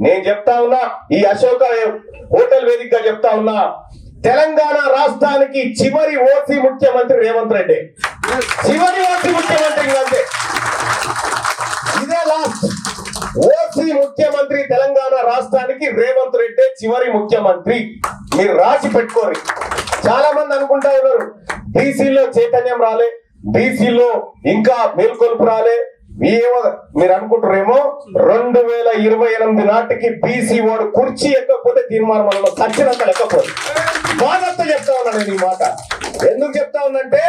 నేను చెప్తా ఉన్నా, ఈ అశోక హోటల్ వేదికగా చెప్తా ఉన్నా, తెలంగాణ రాష్ట్రానికి చివరి ఓసీ ముఖ్యమంత్రి రేవంత్ రెడ్డి. చివరి ఓసీ ముఖ్యమంత్రి అంతే, ఇదే లాస్ట్ ఓసీ ముఖ్యమంత్రి. తెలంగాణ రాష్ట్రానికి రేవంత్ రెడ్డి చివరి ముఖ్యమంత్రి. మీరు రాసి పెట్టుకోరు. చాలా మంది అనుకుంటా ఉన్నారు బీసీలో చైతన్యం రాలే, బీసీలో ఇంకా మేల్కొల్పు రాలే. మీరు అనుకుంటారేమో 2028 నాటికి బీసీ వాడు కుర్చీ ఎక్కకపోతే తీర్మానంలో ఖచ్చితంగా లెక్కపోదు. బాధతో చెప్తా ఉన్నా నేను ఈ మాట. ఎందుకు చెప్తా ఉన్నంటే,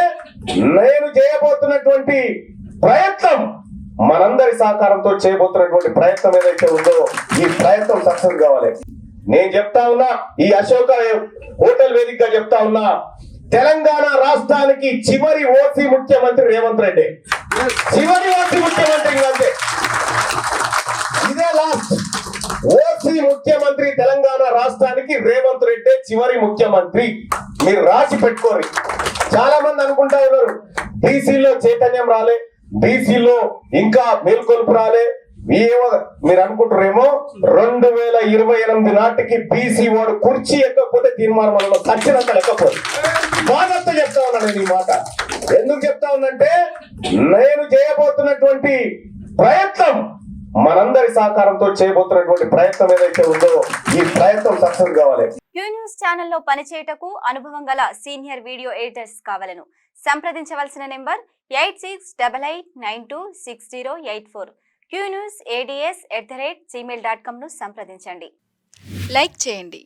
నేను చేయబోతున్నటువంటి ప్రయత్నం, మనందరి సహకారంతో చేయబోతున్నటువంటి ప్రయత్నం ఏదైతే ఉందో, ఈ ప్రయత్నం సక్సెస్ కావాలి. నేను చెప్తా ఉన్నా, ఈ అశోక హోటల్ వేదికగా చెప్తా ఉన్నా, తెలంగాణ రాష్ట్రానికి చివరి ఓసీ ముఖ్యమంత్రి రేవంత్ రెడ్డి. చివరి ఓసీ ముఖ్యమంత్రి అంతే, ఇదే లాస్ట్ ఓసీ ముఖ్యమంత్రి. తెలంగాణ రాష్ట్రానికి రేవంత్ రెడ్డి చివరి ముఖ్యమంత్రి. మీరు రాసి పెట్టుకోరు. చాలా మంది అనుకుంటా ఉన్నారు బీసీలో చైతన్యం రాలే, బీసీలో ఇంకా మేల్కొల్పు రాలే. మీరు అనుకుంటారేమో 2028 నాటికి బీసీ వాడు కుర్చీ ఎక్కకపోతే తీర్మానంలో ఖచ్చితంగా లెక్కపోదు. బాధతో చెప్తా ఉన్నా నేను ఈ మాట. ఎందుకు చెప్తా ఉన్నంటే, నేను చేయబోతున్నటువంటి ప్రయత్నం, మనందరి సహకారంతో చేయబోతున్నటువంటి ప్రయత్నం ఏదైతే ఉందో, ఈ ప్రయత్నం సక్సెస్ కావాలి. క్యూ న్యూస్ ఛానల్లో పనిచేయటకు అనుభవం గల సీనియర్ వీడియో ఎడిటర్స్ కావాలను సంప్రదించవలసిన నెంబర్ 8688926084. qnewsads@gmail.com ను సంప్రదించండి. లైక్ చేయండి,